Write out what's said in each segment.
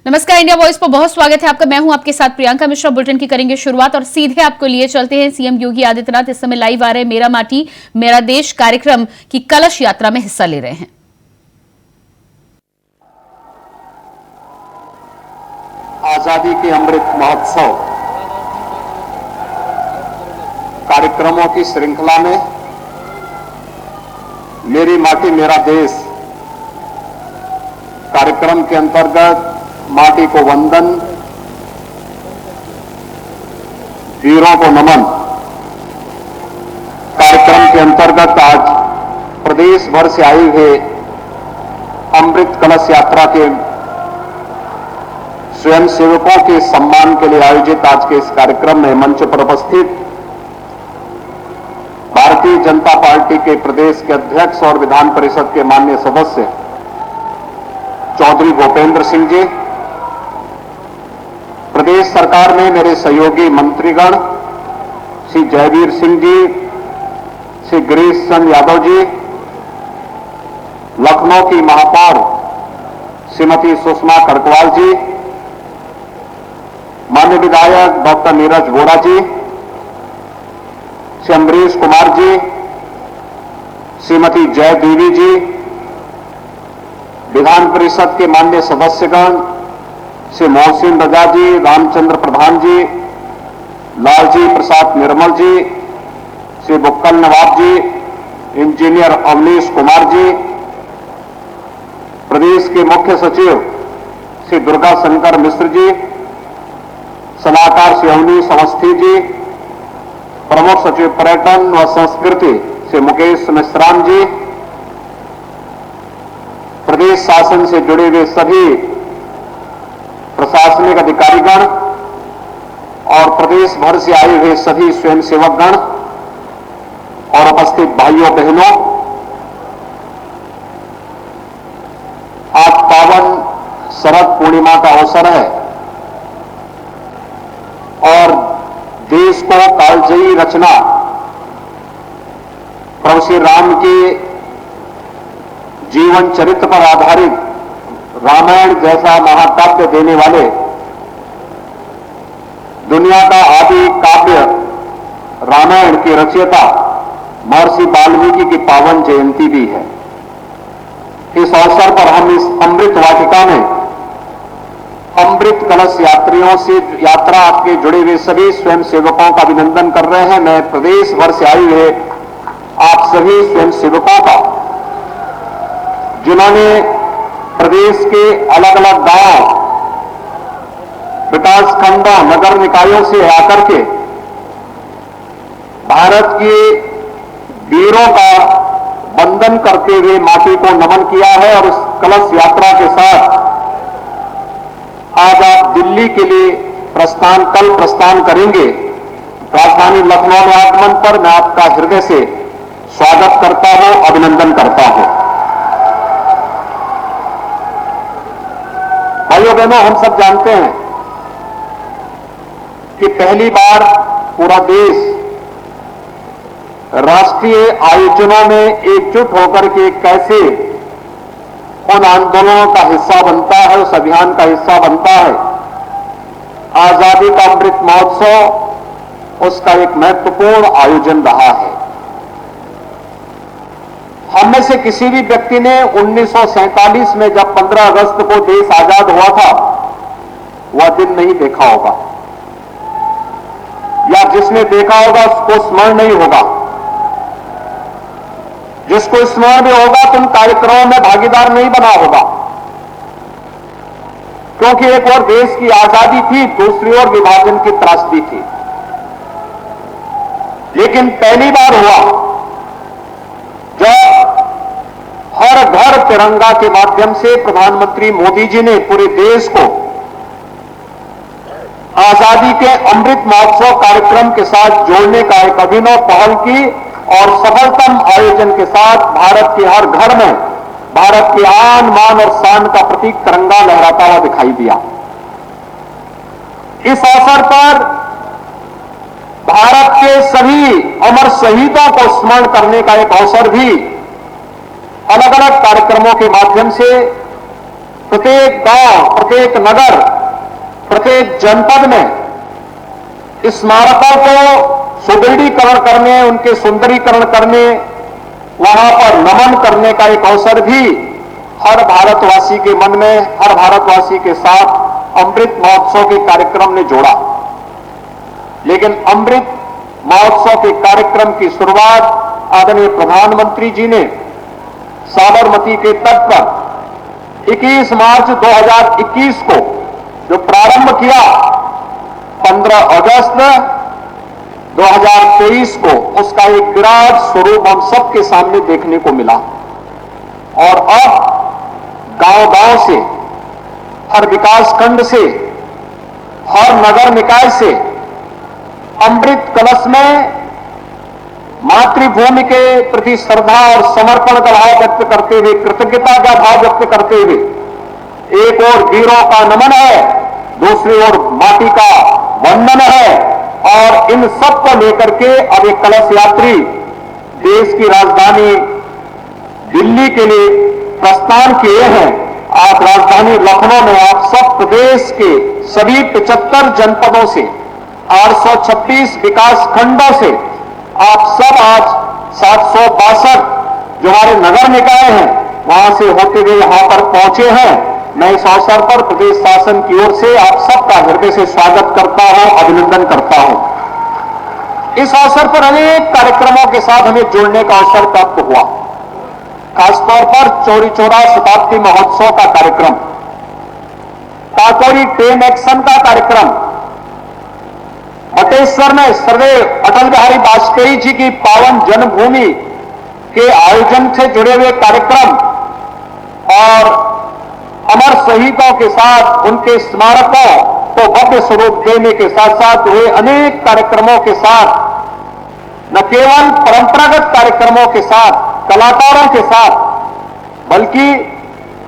नमस्कार, India voice पर बहुत स्वागत है आपका। मैं हूं आपके साथ प्रियंका मिश्रा। बुलेटिन की करेंगे शुरुआत और सीधे आपको लिए चलते हैं। सीएम योगी आदित्यनाथ इस समय लाइव आ रहे हैं। मेरा माटी मेरा देश कार्यक्रम की कलश यात्रा में हिस्सा ले रहे हैं। आजादी के अमृत महोत्सव कार्यक्रमों की श्रृंखला में मेरी माटी मेरा देश कार्यक्रम के अंतर्गत माटी को वंदन, वीरों को नमन कार्यक्रम के अंतर्गत आज प्रदेश भर से आई हुए अमृत कलश यात्रा के स्वयंसेवकों के सम्मान के लिए आयोजित आज के इस कार्यक्रम में मंच पर उपस्थित भारतीय जनता पार्टी के प्रदेश के अध्यक्ष और विधान परिषद के माननीय सदस्य चौधरी भूपेंद्र सिंह जी, प्रदेश सरकार में मेरे सहयोगी मंत्रीगण श्री जयवीर सिंह जी, श्री गिरीश चंद्र यादव जी, लखनऊ की महापौर श्रीमती सुषमा करकवाल जी, माननीय विधायक डॉक्टर नीरज वोरा जी, श्री अमरीश कुमार जी, श्रीमती जय देवी जी, विधान परिषद के माननीय सदस्यगण श्री मोहसिन रजा जी, रामचंद्र प्रधान जी, लालजी प्रसाद निर्मल जी, श्री बुक्कल नवाब जी, इंजीनियर अवनीश कुमार जी, प्रदेश के मुख्य सचिव श्री दुर्गा शंकर मिश्र जी, सलाहकार श्री अवनीश अवस्थी जी, प्रमुख सचिव पर्यटन व संस्कृति श्री मुकेश मिश्राम जी, प्रदेश शासन से जुड़े हुए सभी प्रशासनिक अधिकारीगण और प्रदेश भर से आए हुए सभी स्वयंसेवकगण और उपस्थित भाइयों बहनों, आज पावन शरद पूर्णिमा का अवसर है और देश को कालजयी रचना प्रभु श्री राम के जीवन चरित्र पर आधारित रामायण जैसा महाकाव्य देने वाले दुनिया का आदि काव्य रामायण के रचयिता महर्षि वाल्मीकि की पावन जयंती भी है। इस अवसर पर हम इस अमृत वाटिका में अमृत कलश यात्रियों से यात्रा आपके जुड़े हुए सभी स्वयंसेवकों का अभिनंदन कर रहे हैं। मैं प्रदेश भर से आई हुए आप सभी स्वयंसेवकों का, जिन्होंने प्रदेश के अलग अलग गांव, विकास खंडों, नगर निकायों से आकर के भारत के वीरों का वंदन करते हुए माटी को नमन किया है और इस कलश यात्रा के साथ आज आप दिल्ली के लिए कल प्रस्थान करेंगे। राजधानी लखनऊ में आगमन पर मैं आपका हृदय से स्वागत करता हूं, अभिनंदन करता हूं। भाइयों बहनों, हम सब जानते हैं कि पहली बार पूरा देश राष्ट्रीय आयोजनों में एकजुट होकर के कैसे उन आंदोलनों का हिस्सा बनता है, उस अभियान का हिस्सा बनता है। आजादी का अमृत महोत्सव उसका एक महत्वपूर्ण आयोजन रहा है। हम में से किसी भी व्यक्ति ने 1947 में जब 15 अगस्त को देश आजाद हुआ था वह दिन नहीं देखा होगा, या जिसने देखा होगा उसको स्मरण नहीं होगा। जिसको स्मरण भी होगा तो उन कार्यक्रमों में भागीदार नहीं बना होगा, क्योंकि एक ओर देश की आजादी थी, दूसरी ओर विभाजन की त्रासदी थी। लेकिन पहली बार हुआ जब हर घर तिरंगा के माध्यम से प्रधानमंत्री मोदी जी ने पूरे देश को आजादी के अमृत महोत्सव कार्यक्रम के साथ जोड़ने का एक अभिनव पहल की और सफलतम आयोजन के साथ भारत के हर घर में भारत के आन मान और शान का प्रतीक तिरंगा लहराता हुआ दिखाई दिया। इस अवसर पर भारत के सभी अमर शहीदों को स्मरण करने का एक अवसर भी अलग अलग कार्यक्रमों के माध्यम से प्रत्येक गांव, प्रत्येक नगर, प्रत्येक जनपद में स्मारकों को सुदृढ़ीकरण करने, उनके सुंदरीकरण करने, वहां पर नमन करने का एक अवसर भी हर भारतवासी के मन में, हर भारतवासी के साथ अमृत महोत्सव के कार्यक्रम ने जोड़ा। लेकिन अमृत महोत्सव के कार्यक्रम की शुरुआत आदरणीय प्रधानमंत्री जी ने साबरमती के तट पर 21 मार्च 2021 को जो प्रारंभ किया, 15 अगस्त 2023 को उसका एक विराट स्वरूप हम सबके सामने देखने को मिला। और अब गांव-गांव से, हर विकास खंड से, हर नगर निकाय से अमृत कलश में मातृभूमि के प्रति श्रद्धा और समर्पण का भाव व्यक्त करते हुए, कृतज्ञता का भाव व्यक्त करते हुए, एक ओर वीरों का नमन है, दूसरी ओर माटी का वंदन है। और इन सब को लेकर के अब एक कलश यात्री देश की राजधानी दिल्ली के लिए प्रस्थान किए हैं। आज राजधानी लखनऊ में आप सब प्रदेश के सभी 75 जनपदों से, 826 विकास खंडों से आप सब आज 762 जो हमारे नगर निकाय हैं वहां से होते हुए यहां पर पहुंचे हैं। मैं इस अवसर पर प्रदेश शासन की ओर से आप सबका हृदय से स्वागत करता हूं, अभिनंदन करता हूं। इस अवसर पर अनेक कार्यक्रमों के साथ हमें जुड़ने का अवसर प्राप्त हुआ। खासतौर पर चौरी चौरा शताब्दी महोत्सव का कार्यक्रम, काकोरी ट्रेन एक्शन का कार्यक्रम, बटेश्वर में सर्वदेव अटल बिहारी वाजपेयी जी की पावन जन्मभूमि के आयोजन से जुड़े हुए कार्यक्रम और अमर शहीदों के साथ उनके स्मारकों को भव्य स्वरूप देने के साथ साथ हुए अनेक कार्यक्रमों के साथ, न केवल परंपरागत कार्यक्रमों के साथ, कलाकारों के साथ, बल्कि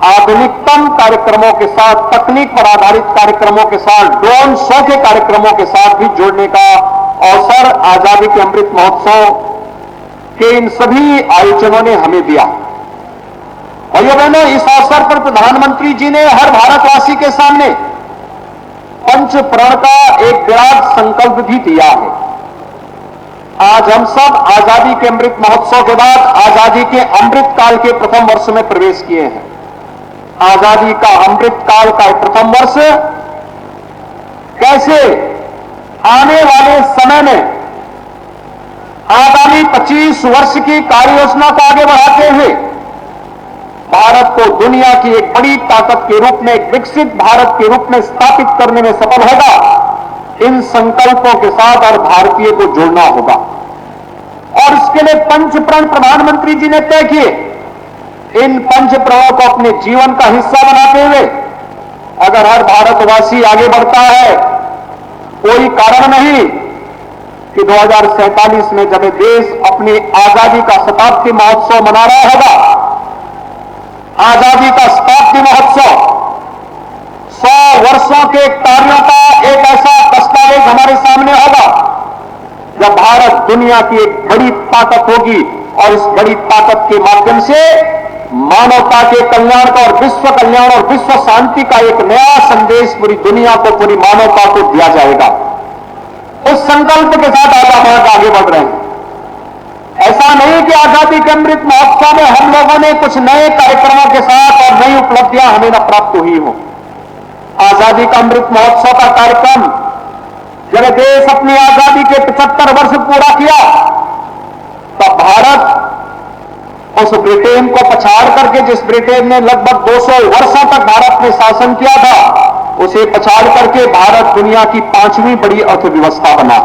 आधुनिकतम कार्यक्रमों के साथ, तकनीक पर आधारित कार्यक्रमों के साथ, ड्रोन शो के कार्यक्रमों के साथ भी जोड़ने का अवसर आजादी के अमृत महोत्सव के इन सभी आयोजनों ने हमें दिया। भाइयों बहनों, इस अवसर पर प्रधानमंत्री जी ने हर भारतवासी के सामने पंच प्रण का एक विराट संकल्प भी दिया है। आज हम सब आजादी के अमृत महोत्सव के बाद आजादी के अमृत काल के प्रथम वर्ष में प्रवेश किए हैं। आजादी का अमृत काल का प्रथम वर्ष कैसे आने वाले समय में आगामी 25 वर्ष की कार्य योजना को आगे बढ़ाते हुए भारत को दुनिया की एक बड़ी ताकत के रूप में, एक विकसित भारत के रूप में स्थापित करने में सफल होगा। इन संकल्पों के साथ हर भारतीय को जुड़ना होगा और इसके लिए पंचप्रण प्रधानमंत्री जी ने तय किए। इन पंचप्रणों को अपने जीवन का हिस्सा बनाते हुए अगर हर भारतवासी आगे बढ़ता है, कोई कारण नहीं कि 2047 में जब देश अपनी आजादी का शताब्दी महोत्सव मना रहा होगा, आजादी का शताब्दी महोत्सव 100 वर्षों के कार्यों का एक ऐसा दस्तावेज हमारे सामने होगा जब भारत दुनिया की एक बड़ी ताकत होगी और इस बड़ी ताकत के माध्यम से मानवता के कल्याण का और विश्व कल्याण और विश्व शांति का एक नया संदेश पूरी दुनिया को, पूरी मानवता को दिया जाएगा। उस संकल्प के साथ आज हम आगे बढ़ रहे हैं। ऐसा नहीं कि आजादी के अमृत महोत्सव में हम लोगों ने कुछ नए कार्यक्रमों के साथ और नई उपलब्धियां हमें न प्राप्त हुई हो। आजादी का अमृत महोत्सव का कार्यक्रम जब देश अपनी आजादी के 75 वर्ष पूरा किया तब भारत उस ब्रिटेन को पछाड़ करके, जिस ब्रिटेन ने लगभग 200 वर्षों तक भारत में शासन किया था, उसे पछाड़ करके भारत दुनिया की 5वीं बड़ी अर्थव्यवस्था बना।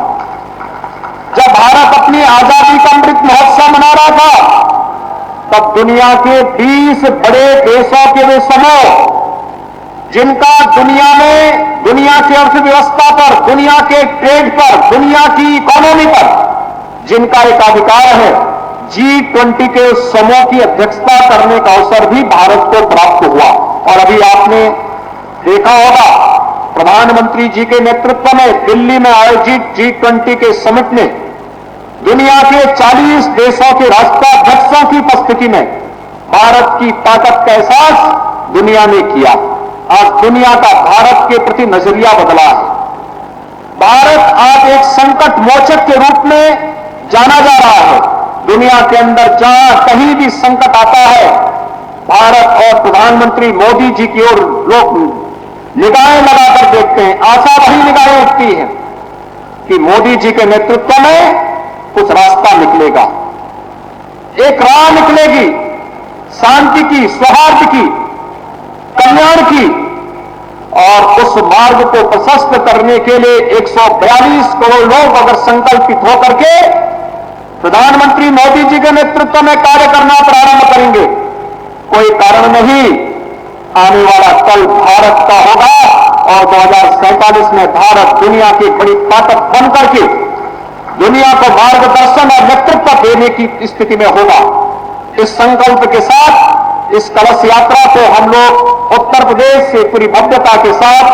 जब भारत अपनी आजादी का अमृत महोत्सव मना रहा था तब दुनिया के 20 बड़े देशों के वे समूह जिनका दुनिया में, दुनिया की अर्थव्यवस्था पर, दुनिया के ट्रेड पर, दुनिया की इकोनॉमी पर जिनका एकाधिकार है, G20 के समूह की अध्यक्षता करने का अवसर भी भारत को प्राप्त हुआ। और अभी आपने देखा होगा प्रधानमंत्री जी के नेतृत्व में दिल्ली में आयोजित G20 के समिट ने दुनिया के 40 देशों के राष्ट्राध्यक्षों की उपस्थिति में भारत की ताकत का एहसास दुनिया ने किया। आज दुनिया का भारत के प्रति नजरिया बदला है। भारत आज एक संकट मोचक के रूप में जाना जा रहा है। दुनिया के अंदर जहां कहीं भी संकट आता है, भारत और प्रधानमंत्री मोदी जी की ओर लोग निगाहें लगाकर देखते हैं। आशा वही निगाहें उठती है कि मोदी जी के नेतृत्व में कुछ रास्ता निकलेगा, एक राह निकलेगी शांति की, सौहार्द की, कल्याण की। और उस मार्ग को प्रशस्त करने के लिए 142 करोड़ लोग अगर संकल्पित होकर के प्रधानमंत्री मोदी जी के नेतृत्व में कार्य करना प्रारंभ करेंगे, कोई कारण नहीं, आने वाला कल भारत का होगा और 2047 में भारत दुनिया की बड़ी ताकत बनकर के दुनिया को मार्गदर्शन और नेतृत्व देने की स्थिति में होगा। इस संकल्प के साथ इस कलश यात्रा को हम लोग उत्तर प्रदेश से पूरी भव्यता के साथ,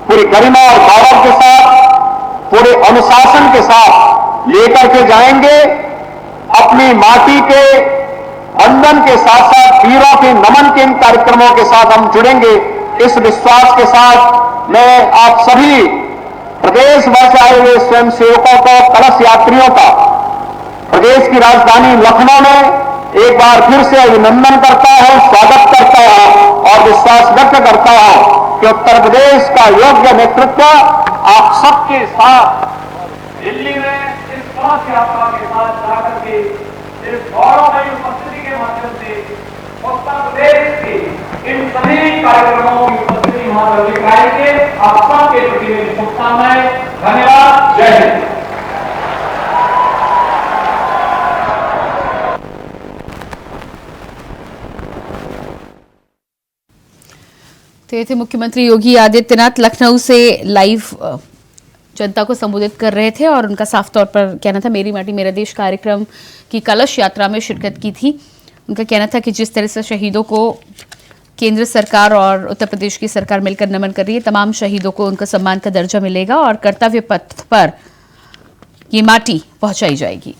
पूरी गरिमा और गौरव के साथ, पूरे अनुशासन के साथ लेकर के जाएंगे। अपनी माटी के वंदन के साथ साथ वीरों के नमन के इन कार्यक्रमों के साथ हम जुड़ेंगे। इस विश्वास के साथ मैं आप सभी प्रदेश भर से आए हुए स्वयं सेवकों को, कलश यात्रियों का प्रदेश की राजधानी लखनऊ में एक बार फिर से अभिनंदन करता हूं, स्वागत करता हूं और विश्वास व्यक्त करता हूं कि उत्तर प्रदेश का योग्य नेतृत्व आप सबके साथ दिल्ली में इस कलश यात्रा के साथ जाकर के इस गौरवमयी उपस्थिति के माध्यम से उत्तर प्रदेश के इन सभी कार्यक्रमों की उपस्थिति वहां पर दिखाएंगे। आप सबके प्रति मेरी शुभकामनाएं। धन्यवाद। जय हिंद। तो ये थे मुख्यमंत्री योगी आदित्यनाथ लखनऊ से लाइव जनता को संबोधित कर रहे थे और उनका साफ तौर पर कहना था मेरी माटी मेरा देश कार्यक्रम की कलश यात्रा में शिरकत की थी। उनका कहना था कि जिस तरह से शहीदों को केंद्र सरकार और उत्तर प्रदेश की सरकार मिलकर नमन कर रही है, तमाम शहीदों को उनका सम्मान का दर्जा मिलेगा और कर्तव्य पथ पर ये माटी पहुंचाई जाएगी।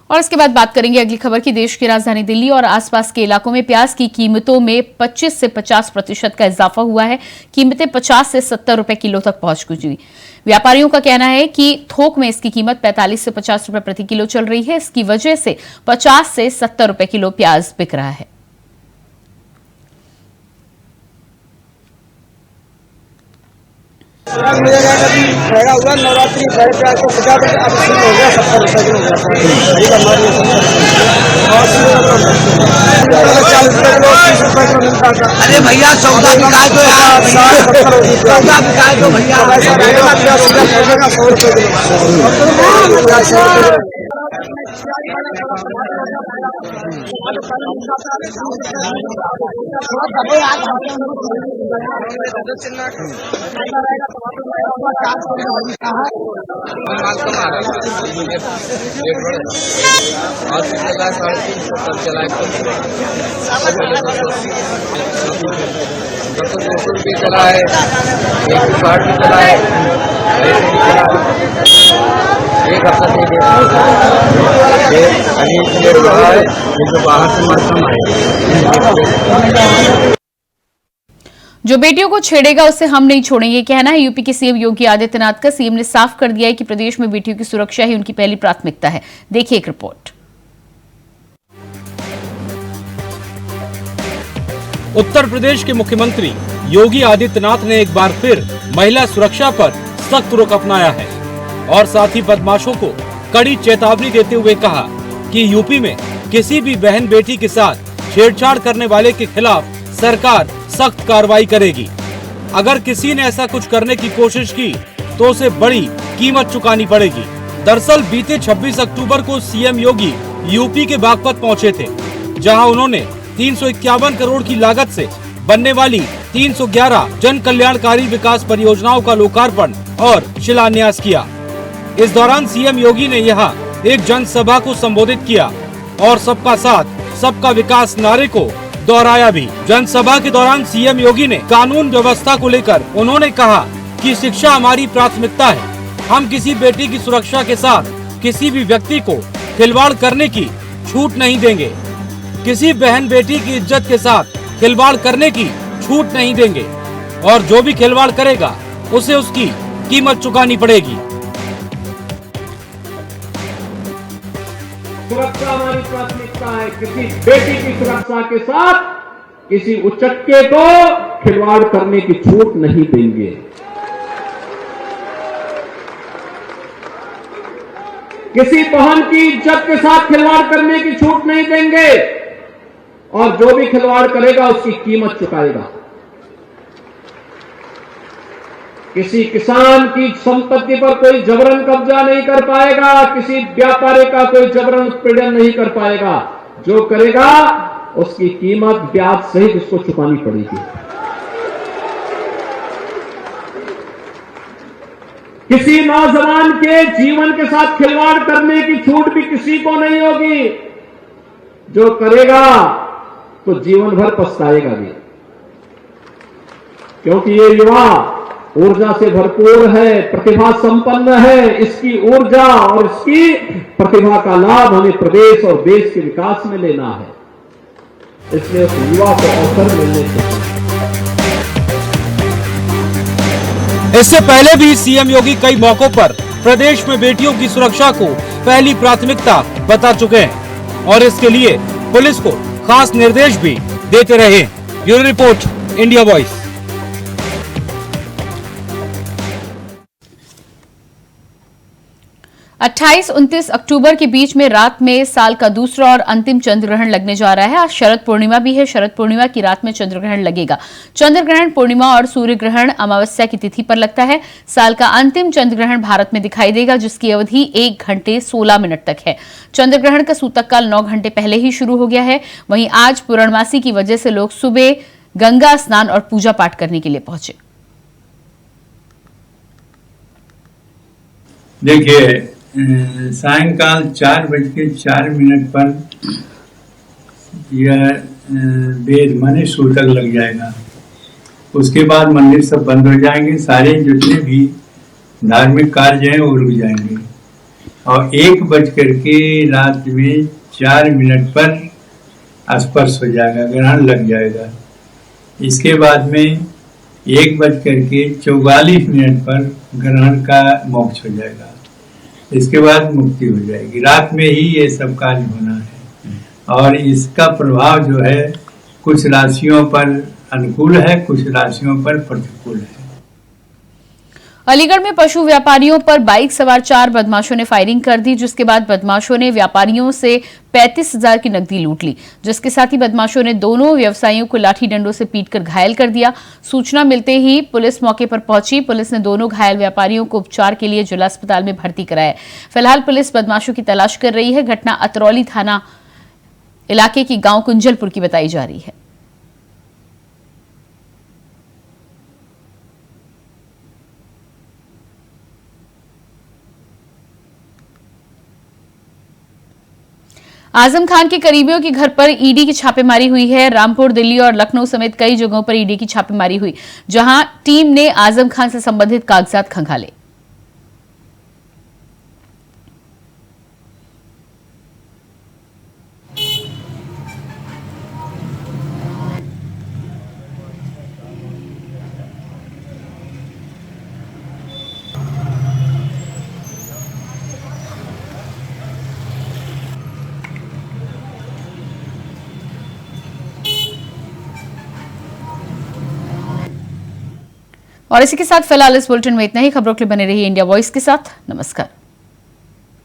और इसके बाद बात करेंगे अगली खबर की। देश की राजधानी दिल्ली और आसपास के इलाकों में प्याज की कीमतों में 25 से 50% का इजाफा हुआ है। कीमतें 50 से 70 रुपए किलो तक पहुंच गई। व्यापारियों का कहना है कि थोक में इसकी कीमत 45 से 50 रुपए प्रति किलो चल रही है। इसकी वजह से 50 से 70 रुपए किलो प्याज बिक रहा है। महंगा हुआ नवरात्रि साढ़े 4 को 50 रुपये अब शुरू हो गया 70 रुपये किलो हो गया। अरे भैया सौदा बिकाए तो यार, सौदा बिकाए तो भैया 100 रुपये किलो। चला है, 160 भी चला है, एक हफ्ता से रहा है जो बाहर से मौसम आए। जो बेटियों को छेड़ेगा उसे हम नहीं छोड़ेंगे, कहना है यूपी के सीएम योगी आदित्यनाथ का। सीएम ने साफ कर दिया है कि प्रदेश में बेटियों की सुरक्षा ही उनकी पहली प्राथमिकता है। देखिए एक रिपोर्ट। उत्तर प्रदेश के मुख्यमंत्री योगी आदित्यनाथ ने एक बार फिर महिला सुरक्षा पर सख्त रुख अपनाया है और साथ ही बदमाशों को कड़ी चेतावनी देते हुए कहा कि यूपी में किसी भी बहन बेटी के साथ छेड़छाड़ करने वाले के खिलाफ सरकार सख्त कार्रवाई करेगी। अगर किसी ने ऐसा कुछ करने की कोशिश की तो उसे बड़ी कीमत चुकानी पड़ेगी। दरअसल बीते 26 अक्टूबर को सीएम योगी यूपी के बागपत पहुंचे थे, जहां उन्होंने 351 करोड़ की लागत से बनने वाली 311 जन कल्याणकारी विकास परियोजनाओं का लोकार्पण और शिलान्यास किया। इस दौरान सीएम योगी ने यहाँ एक जनसभा को संबोधित किया और सबका साथ सबका विकास नारे को दोहराया भी। जनसभा के दौरान सीएम योगी ने कानून व्यवस्था को लेकर उन्होंने कहा कि शिक्षा हमारी प्राथमिकता है। हम किसी बेटी की सुरक्षा के साथ किसी भी व्यक्ति को खिलवाड़ करने की छूट नहीं देंगे। किसी बहन बेटी की इज्जत के साथ खिलवाड़ करने की छूट नहीं देंगे और जो भी खिलवाड़ करेगा उसे उसकी कीमत चुकानी पड़ेगी। सुरक्षा हमारी प्राथमिकता है। किसी बेटी की सुरक्षा के साथ किसी उचक्के को खिलवाड़ करने की छूट नहीं देंगे। किसी बहन की इज्जत के साथ खिलवाड़ करने की छूट नहीं देंगे और जो भी खिलवाड़ करेगा उसकी कीमत चुकाएगा। किसी किसान की संपत्ति पर कोई जबरन कब्जा नहीं कर पाएगा, किसी व्यापारी का कोई जबरन उत्पीड़न नहीं कर पाएगा। जो करेगा उसकी कीमत ब्याज सहित उसको चुकानी पड़ेगी। किसी नौजवान के जीवन के साथ खिलवाड़ करने की छूट भी किसी को नहीं होगी। जो करेगा तो जीवन भर पछताएगा भी, क्योंकि ये युवा ऊर्जा से भरपूर है, प्रतिभा संपन्न है। इसकी ऊर्जा और इसकी प्रतिभा का लाभ हमें प्रदेश और देश के विकास में लेना है। इसलिए उस युवा को अवसर मिलने चाहिए। इससे पहले भी सीएम योगी कई मौकों पर प्रदेश में बेटियों की सुरक्षा को पहली प्राथमिकता बता चुके हैं और इसके लिए पुलिस को खास निर्देश भी देते रहे। Bureau report, India voice. 28-29 अक्टूबर के बीच में रात में साल का दूसरा और अंतिम चंद्र ग्रहण लगने जा रहा है। आज शरद पूर्णिमा भी है। शरद पूर्णिमा की रात में चंद्र ग्रहण लगेगा। चंद्र ग्रहण, पूर्णिमा और सूर्य ग्रहण अमावस्या की तिथि पर लगता है। साल का अंतिम चंद्र ग्रहण भारत में दिखाई देगा, जिसकी अवधि 1 घंटे 16 मिनट तक है। चंद्र ग्रहण का सूतक काल 9 घंटे पहले ही शुरू हो गया है। वहीं आज पूर्णमासी की वजह से लोग सुबह गंगा स्नान और पूजा पाठ करने के लिए पहुंचे। देखिए, सायंकाल 4:04 पर यह वेद माने सूतक लग जाएगा। उसके बाद मंदिर सब बंद हो जाएंगे, सारे जितने भी धार्मिक कार्य हैं वो रुक जाएंगे और 1 रात में 4 पर स्पर्श हो जाएगा, ग्रहण लग जाएगा। इसके बाद में 1:44 पर ग्रहण का मोक्ष हो जाएगा। इसके बाद मुक्ति हो जाएगी। रात में ही ये सब कार्य होना है और इसका प्रभाव जो है कुछ राशियों पर अनुकूल है, कुछ राशियों पर प्रतिकूल है। अलीगढ़ में पशु व्यापारियों पर बाइक सवार 4 बदमाशों ने फायरिंग कर दी, जिसके बाद बदमाशों ने व्यापारियों से 35,000 की नकदी लूट ली। जिसके साथ ही बदमाशों ने दोनों व्यवसायियों को लाठी डंडों से पीटकर घायल कर दिया। सूचना मिलते ही पुलिस मौके पर पहुंची। पुलिस ने दोनों घायल व्यापारियों को उपचार के लिए जिला अस्पताल में भर्ती कराया। फिलहाल पुलिस बदमाशों की तलाश कर रही है। घटना अतरौली थाना इलाके की गांव कुंजलपुर की बताई जा रही है। आजम खान के करीबियों के घर पर ईडी की छापेमारी हुई है। रामपुर, दिल्ली और लखनऊ समेत कई जगहों पर ईडी की छापेमारी हुई, जहां टीम ने आजम खान से संबंधित कागजात खंगाले। और इसी के साथ फिलहाल इस बुलेटिन में इतना ही। खबरों के लिए बने रहिए इंडिया वॉइस के साथ। नमस्कार।